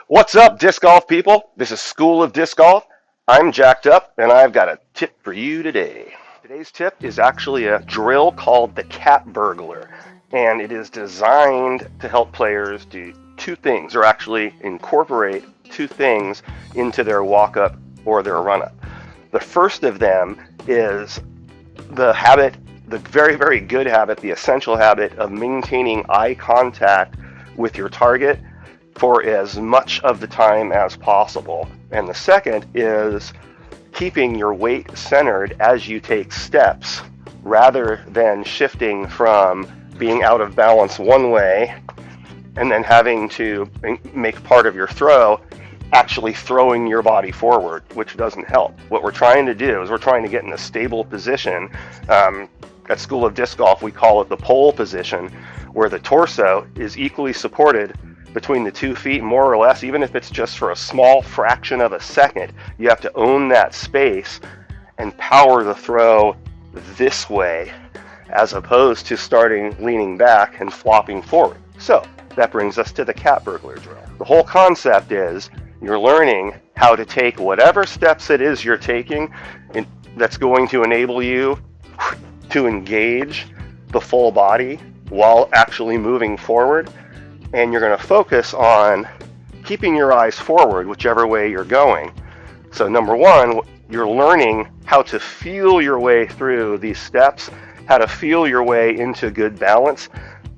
What's up, disc golf people? This is School of Disc Golf. I'm jacked up, and I've got a tip for you today. Today's tip is actually a drill called the Cat Burglar, and it is designed to help players do two things, or actually incorporate two things into their walk-up or their run-up. The first of them is the habit, the very, very good habit, the essential habit of maintaining eye contact with your target for as much of the time as possible. And the second is keeping your weight centered as you take steps, rather than shifting from being out of balance one way and then having to make part of your throw actually throwing your body forward, which doesn't help. What we're trying to do is we're trying to get in a stable position. At School of Disc Golf, we call it the pole position, where the torso is equally supported between the 2 feet, more or less. Even if it's just for a small fraction of a second, you have to own that space and power the throw this way, as opposed to starting leaning back and flopping forward. So that brings us to the Cat Burglar drill. The whole concept is you're learning how to take whatever steps it is you're taking that's going to enable you to engage the full body while actually moving forward. And you're going to focus on keeping your eyes forward whichever way you're going. So number one, you're learning how to feel your way through these steps, how to feel your way into good balance.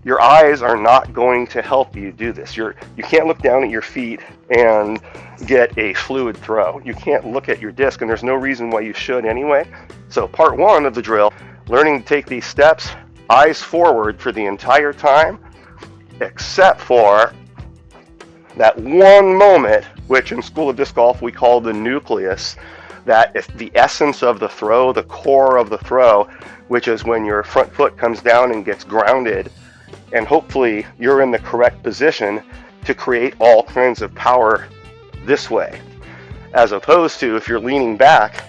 Your eyes are not going to help you do this. You can't look down at your feet and get a fluid throw. You can't look at your disc, and there's no reason why you should anyway. So part one of the drill, learning to take these steps, eyes forward for the entire time, except for that one moment, which in School of Disc Golf we call the nucleus, that is the essence of the throw, the core of the throw, which is when your front foot comes down and gets grounded, and hopefully you're in the correct position to create all kinds of power this way, as opposed to if you're leaning back,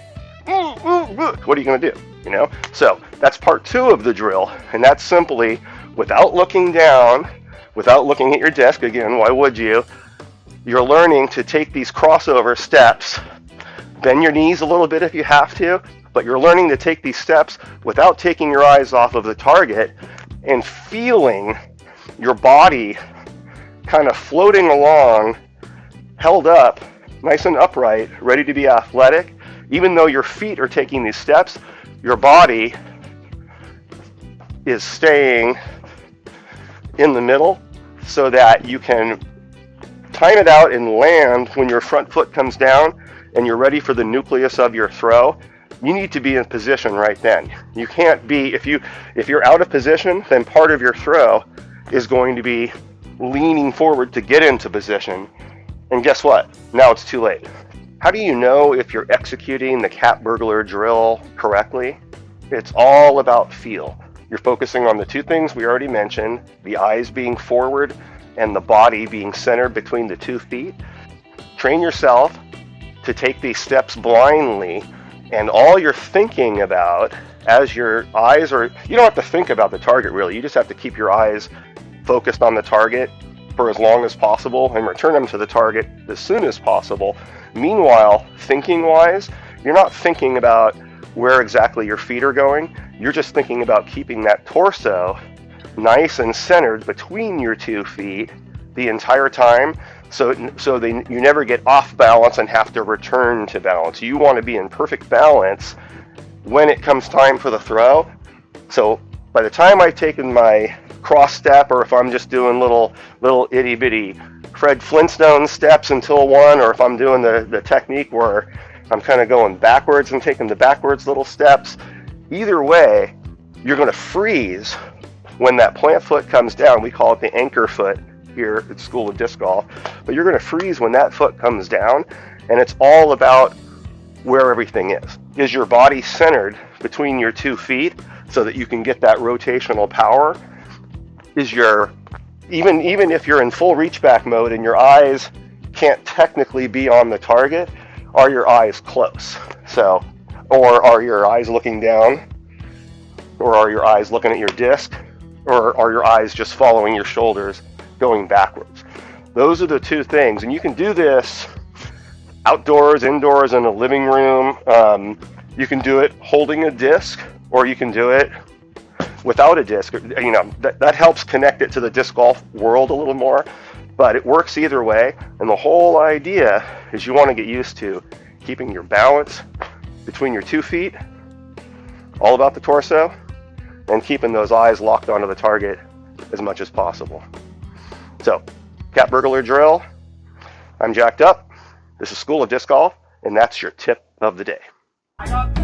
what are you going to do? You know? So that's part two of the drill, and that's simply, without looking down, without looking at your disc, again, why would you? You're learning to take these crossover steps, bend your knees a little bit if you have to, but you're learning to take these steps without taking your eyes off of the target and feeling your body kind of floating along, held up, nice and upright, ready to be athletic. Even though your feet are taking these steps, your body is staying in the middle so that you can time it out and land when your front foot comes down and you're ready for the nucleus of your throw. You need to be in position right then. You can't be, if you're out of position, then part of your throw is going to be leaning forward to get into position. And guess what? Now it's too late. How do you know if you're executing the Cat Burglar drill correctly? It's all about feel. You're focusing on the two things we already mentioned, the eyes being forward and the body being centered between the 2 feet. Train yourself to take these steps blindly, and all you're thinking about as your eyes are, you don't have to think about the target really, you just have to keep your eyes focused on the target for as long as possible and return them to the target as soon as possible. Meanwhile, thinking wise, you're not thinking about where exactly your feet are going. You're just thinking about keeping that torso nice and centered between your 2 feet the entire time, so you never get off balance and have to return to balance. You want to be in perfect balance when it comes time for the throw. So by the time I've taken my cross step, or if I'm just doing little itty bitty Fred Flintstone steps until one, or if I'm doing the technique where I'm kind of going backwards and taking the backwards little steps, either way, you're going to freeze when that plant foot comes down. We call it the anchor foot here at School of Disc Golf, but you're going to freeze when that foot comes down, and it's all about where everything is. Is your body centered between your 2 feet so that you can get that rotational power? Is your, even if you're in full reach back mode and your eyes can't technically be on the target, are your eyes close? So, or are your eyes looking down? Or are your eyes looking at your disc? or are your eyes just following your shoulders going backwards? Those are the two things, and you can do this outdoors, indoors, in a living room. You can do it holding a disc, or you can do it without a disc. You know, that helps connect it to the disc golf world a little more, but it works either way. And the whole idea is you want to get used to keeping your balance between your 2 feet, all about the torso, and keeping those eyes locked onto the target as much as possible. So, cat burglar drill. I'm Jacked Up. This is School of Disc Golf, and that's your tip of the day.